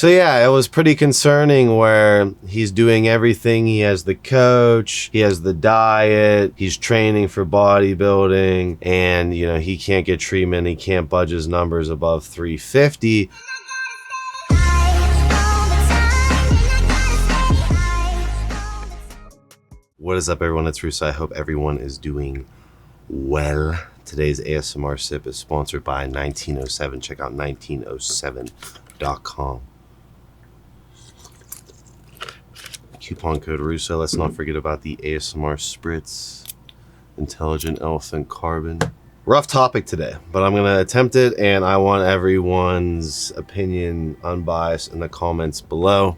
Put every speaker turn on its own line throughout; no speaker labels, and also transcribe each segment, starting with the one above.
So yeah, it was pretty concerning where he's doing everything. He has the coach, he has the diet, he's training for bodybuilding, and you know, he can't get treatment, he can't budge his numbers above 350. What is up, everyone? It's Russo. I hope everyone is doing well. Today's ASMR sip is sponsored by 1907. Check out 1907.com. Coupon code Russo. Let's not forget about the ASMR Spritz Intelligent Elephant Carbon. Rough topic today, but I'm going to attempt it, and I want everyone's opinion unbiased in the comments below,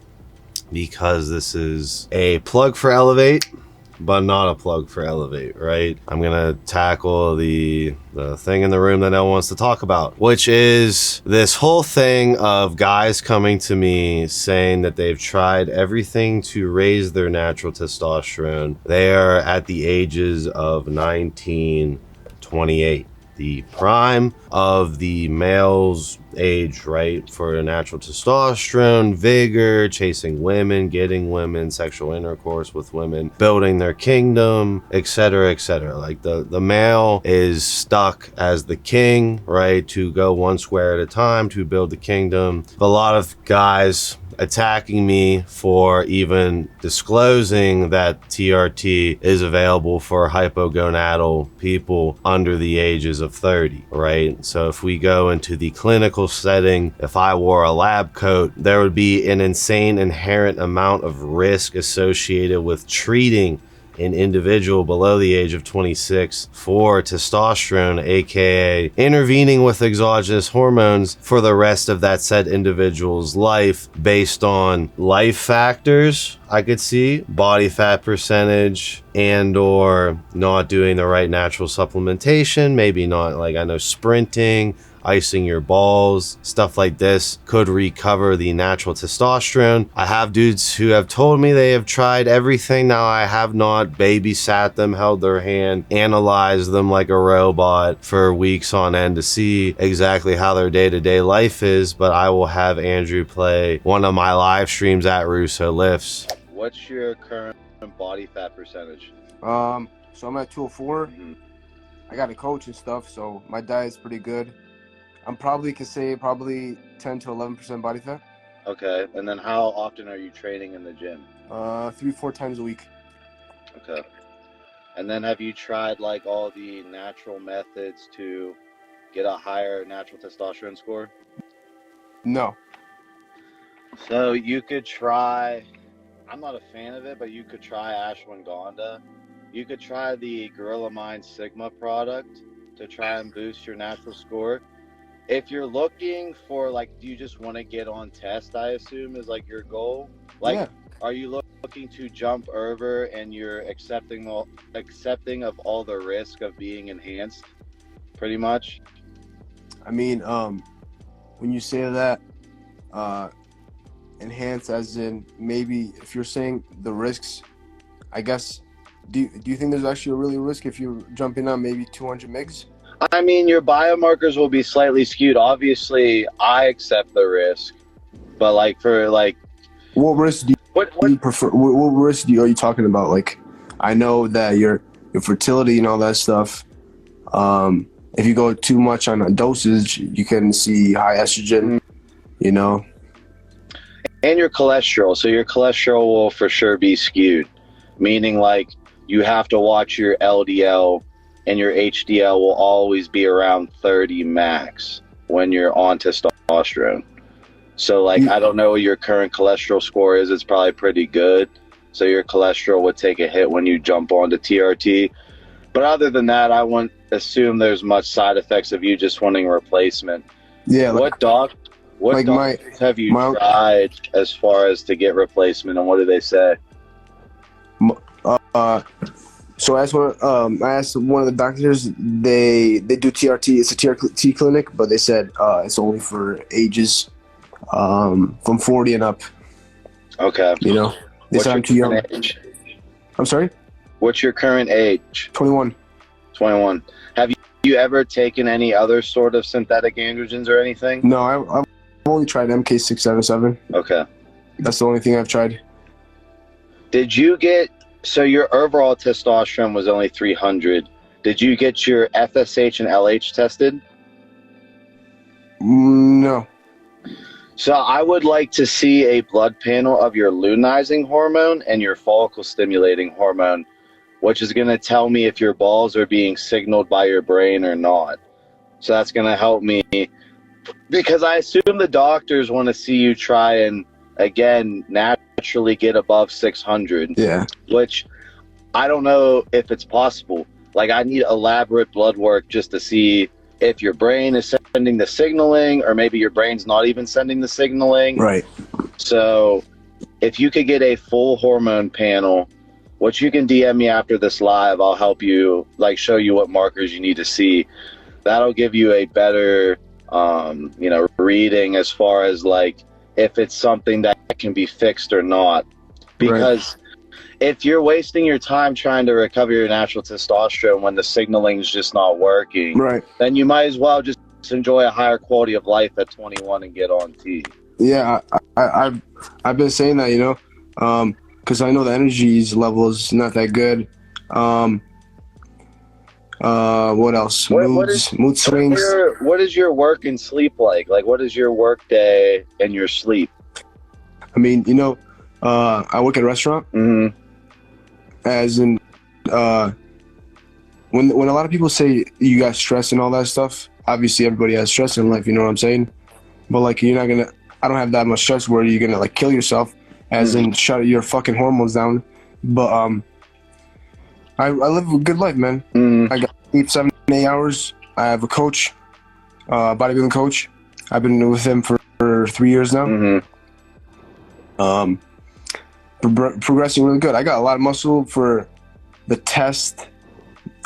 because this is a plug for Elevate, but not a plug for Elevate, right? I'm gonna tackle the thing in the room that no one wants to talk about, which is this whole thing of guys coming to me saying that they've tried everything to raise their natural testosterone. They are at the ages of 19, 28. The prime of the male's age, right? For natural testosterone, vigor, chasing women, getting women, sexual intercourse with women, building their kingdom, etc., etc. Like the male is stuck as the king, right? To go one square at a time, to build the kingdom. A lot of guys attacking me for even disclosing that TRT is available for hypogonadal people under the ages of 30, right? So if we go into the clinical setting, if I wore a lab coat, there would be an insane inherent amount of risk associated with treating an individual below the age of 26 for testosterone, aka intervening with exogenous hormones for the rest of that said individual's life based on life factors. I could see body fat percentage and or not doing the right natural supplementation, maybe not, like I know sprinting, icing your balls, stuff like this could recover the natural testosterone. I have dudes who have told me they have tried everything. Now, I have not babysat them, held their hand, analyzed them like a robot for weeks on end to see exactly how their day-to-day life is, but I will have Andrew play one of my live streams at Russo Lifts.
What's your current body fat percentage?
So I'm at 204. I got a coach and stuff, so my diet's pretty good. I'm probably 10 to 11% body fat.
Okay, and then how often are you training in the gym?
3-4 times a week.
Okay. And then have you tried like all the natural methods to get a higher natural testosterone score?
No.
So you could try, I'm not a fan of it, but you could try ashwagandha. You could try the Gorilla Mind Sigma product to try and boost your natural score. If you're looking for, like, do you just want to get on test, I assume, is like your goal? Like, yeah. Are you looking to jump over and you're accepting of all the risk of being enhanced, pretty much?
I mean, when you say that, enhance as in maybe if you're saying the risks, I guess, do you think there's actually a really risk if you're jumping on maybe 200 mgs?
I mean, your biomarkers will be slightly skewed. Obviously, I accept the risk, but like for like,
what risk do you prefer? What risk are you talking about? Like, I know that your fertility and all that stuff. If you go too much on a dosage, you can see high estrogen. You know,
and your cholesterol. So your cholesterol will for sure be skewed, meaning like you have to watch your LDL. And your HDL will always be around 30 max when you're on testosterone. So like, I don't know what your current cholesterol score is. It's probably pretty good. So your cholesterol would take a hit when you jump onto TRT. But other than that, I wouldn't assume there's much side effects of you just wanting a replacement. Yeah. What doctors have you tried as far as to get replacement, and what do they say?
So I asked one of the doctors. They do TRT. It's a TRT clinic, but they said it's only for ages from 40 and up.
Okay.
You know, they said I'm too young. Age? I'm sorry?
What's your current age?
21.
21. Have you ever taken any other sort of synthetic androgens or anything?
No, I've only tried MK677.
Okay.
That's the only thing I've tried.
Did you get, so your overall testosterone was only 300. Did you get your FSH and LH tested?
No.
So I would like to see a blood panel of your luteinizing hormone and your follicle stimulating hormone, which is going to tell me if your balls are being signaled by your brain or not. So that's going to help me, because I assume the doctors want to see you try and, again, naturally get above 600.
Yeah.
Which I don't know if it's possible. Like, I need elaborate blood work just to see if your brain is sending the signaling, or maybe your brain's not even sending the signaling.
Right.
So if you could get a full hormone panel, which you can DM me after this live, I'll help you, like, show you what markers you need to see. That'll give you a better, reading as far as, like, if it's something that can be fixed or not. Because if you're wasting your time trying to recover your natural testosterone when the signaling's just not working, then you might as well just enjoy a higher quality of life at 21 and get on T.
Yeah, I've been saying that, because I know the energy level is not that good. What else? Mood swings.
What is your work and sleep like? Like, what is your work day and your sleep?
I mean, I work at a restaurant.
Mm-hmm.
As in, when a lot of people say you got stress and all that stuff, obviously everybody has stress in life, you know what I'm saying? But, like, I don't have that much stress where you're gonna, like, kill yourself, as in shut your fucking hormones down. But I live a good life, man. I got 7, 8 hours. I have a coach, bodybuilding coach. I've been with him for 3 years now. Progressing really good. I got a lot of muscle for the test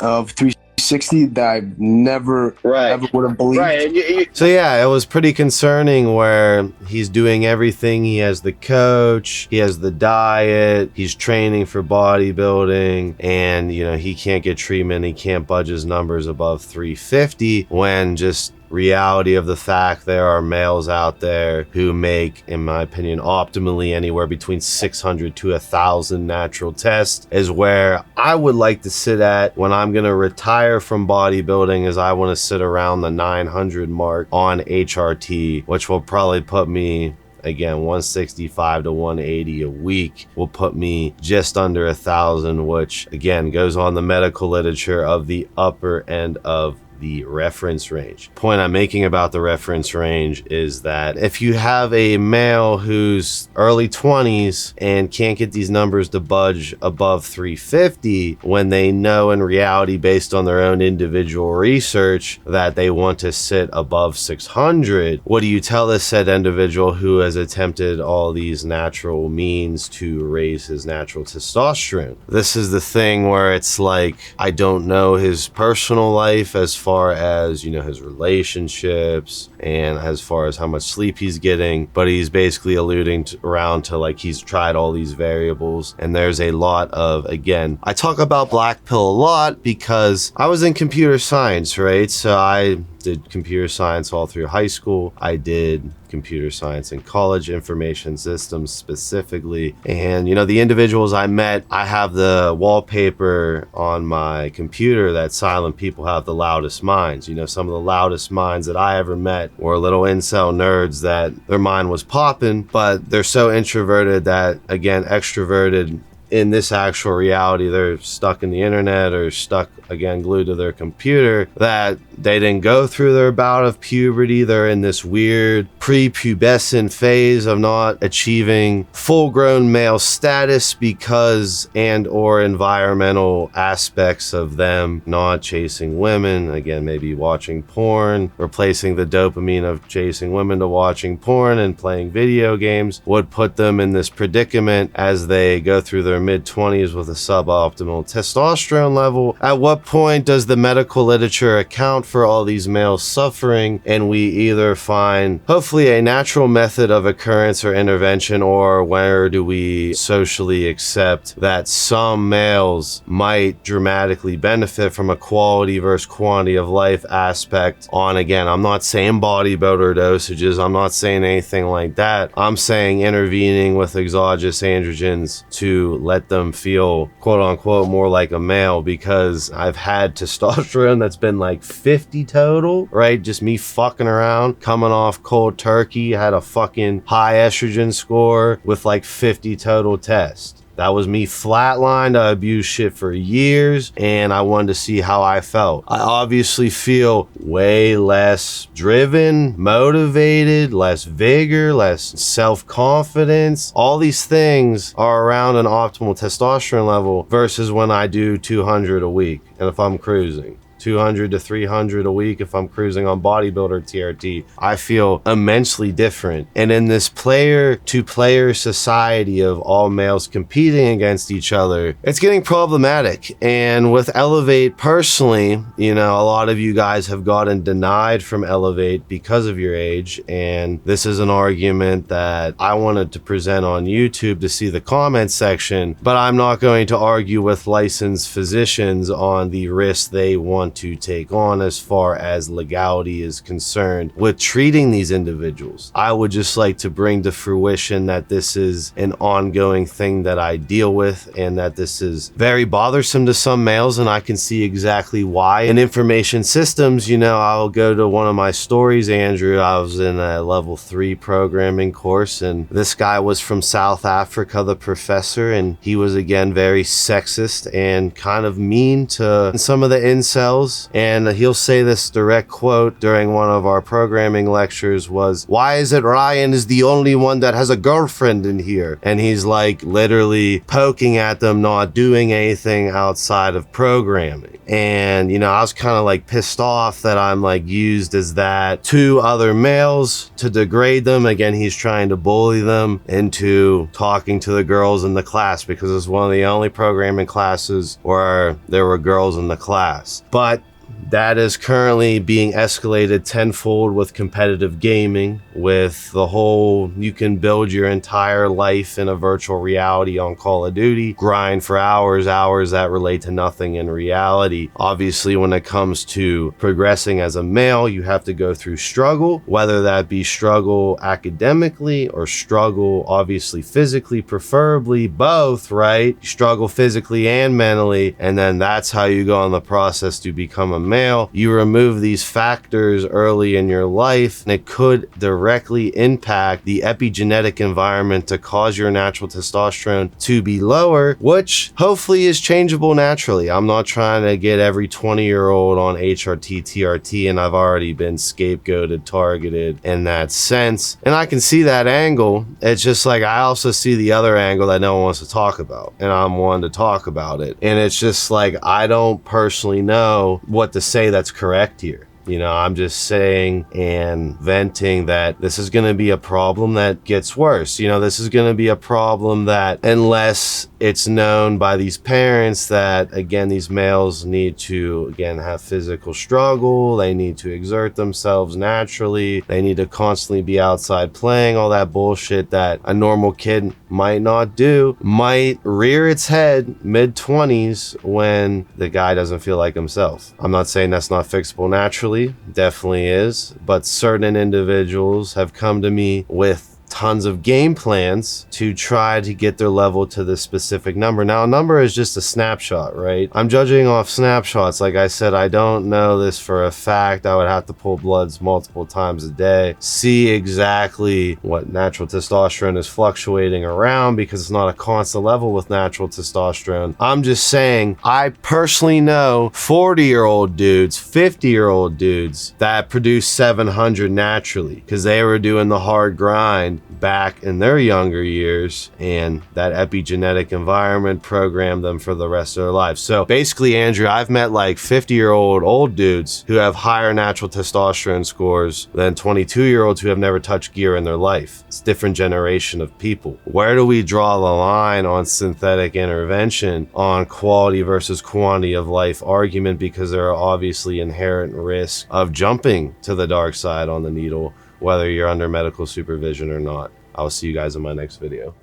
of 360 that I never ever would have believed.
So yeah, it was pretty concerning where he's doing everything. He has the coach, he has the diet, he's training for bodybuilding, and he can't get treatment, he can't budge his numbers above 350, when just reality of the fact there are males out there who make, in my opinion, optimally anywhere between 600 to 1,000 natural tests is where I would like to sit at when I'm going to retire from bodybuilding, is I want to sit around the 900 mark on HRT, which will probably put me, again, 165 to 180 a week will put me just under 1,000, which again goes on the medical literature of the upper end of the reference range. Point I'm making about the reference range is that if you have a male who's early 20s and can't get these numbers to budge above 350, when they know in reality, based on their own individual research, that they want to sit above 600, what do you tell this said individual who has attempted all these natural means to raise his natural testosterone? This is the thing where it's like, I don't know his personal life as far as his relationships and as far as how much sleep he's getting, but he's basically alluding around to like he's tried all these variables. And there's a lot of, again, I talk about black pill a lot because I was in computer science, right? So I did computer science all through high school. I did computer science in college, information systems specifically. And the individuals I met, I have the wallpaper on my computer that silent people have the loudest minds. Some of the loudest minds that I ever met were little incel nerds that their mind was popping, but they're so introverted that, again, extroverted in this actual reality, they're stuck in the internet or stuck, again, glued to their computer, that they didn't go through their bout of puberty. They're in this weird prepubescent phase of not achieving full-grown male status because and or environmental aspects of them not chasing women, again, maybe watching porn, replacing the dopamine of chasing women to watching porn and playing video games, would put them in this predicament as they go through their mid-20s with a suboptimal testosterone level. At what point does the medical literature account for all these males suffering, and we either find hopefully a natural method of occurrence or intervention, or where do we socially accept that some males might dramatically benefit from a quality versus quantity of life aspect on, again, I'm not saying bodybuilder dosages, I'm not saying anything like that. I'm saying intervening with exogenous androgens to let them feel quote unquote more like a male, because I've had testosterone that's been like 50 total, right? Just me fucking around, coming off cold turkey, had a fucking high estrogen score with like 50 total test. That was me flatlined. I abused shit for years, and I wanted to see how I felt. I obviously feel way less driven, motivated, less vigor, less self-confidence. All these things are around an optimal testosterone level versus when I do 200 a week, and if I'm cruising 200 to 300 a week, if I'm cruising on bodybuilder TRT, I feel immensely different. And in this player to player society of all males competing against each other, it's getting problematic. And with Elevate personally, you know, a lot of you guys have gotten denied from Elevate because of your age. And this is an argument that I wanted to present on YouTube to see the comment section, but I'm not going to argue with licensed physicians on the risks they want to take on as far as legality is concerned with treating these individuals. I would just like to bring to fruition that this is an ongoing thing that I deal with, and that this is very bothersome to some males, and I can see exactly why. In information systems, you know, I'll go to one of my stories, Andrew. I was in a level 3 programming course, and this guy was from South Africa, the professor, and he was again very sexist and kind of mean to some of the incels. And he'll say this direct quote during one of our programming lectures was, "Why is it Ryan is the only one that has a girlfriend in here?" And he's like literally poking at them not doing anything outside of programming. And, you know, I was kind of like pissed off that I'm like used as that to other males to degrade them. Again, he's trying to bully them into talking to the girls in the class, because it's one of the only programming classes where there were girls in the class. But that is currently being escalated tenfold with competitive gaming, with the whole you can build your entire life in a virtual reality on Call of Duty, grind for hours that relate to nothing in reality. Obviously, when it comes to progressing as a male, you have to go through struggle, whether that be struggle academically or struggle obviously physically, preferably both, right? You struggle physically and mentally, and then that's how you go on the process to become a male. You remove these factors early in your life, and it could directly impact the epigenetic environment to cause your natural testosterone to be lower, which hopefully is changeable naturally. I'm not trying to get every 20-year-old on HRT, TRT, and I've already been scapegoated, targeted in that sense. And I can see that angle. It's just like I also see the other angle that no one wants to talk about, and I'm one to talk about it. And it's just like I don't personally know what to say that's correct here. You know, I'm just saying and venting that this is going to be a problem that gets worse. You know, this is going to be a problem that, unless it's known by these parents that, again, these males need to, again, have physical struggle, they need to exert themselves naturally, they need to constantly be outside playing, all that bullshit that a normal kid might not do, might rear its head mid-20s when the guy doesn't feel like himself. I'm not saying that's not fixable naturally. Definitely is, but certain individuals have come to me with tons of game plans to try to get their level to this specific number. Now, a number is just a snapshot, right? I'm judging off snapshots. Like I said, I don't know this for a fact. I would have to pull bloods multiple times a day, see exactly what natural testosterone is fluctuating around, because it's not a constant level with natural testosterone. I'm just saying, I personally know 40-year-old dudes, 50-year-old dudes that produce 700 naturally because they were doing the hard grind, back in their younger years, and that epigenetic environment programmed them for the rest of their lives. So basically, Andrew, I've met like 50-year-old old dudes who have higher natural testosterone scores than 22-year-olds who have never touched gear in their life. It's a different generation of people. Where do we draw the line on synthetic intervention, on quality versus quantity of life argument? Because there are obviously inherent risks of jumping to the dark side on the needle, whether you're under medical supervision or not. I'll see you guys in my next video.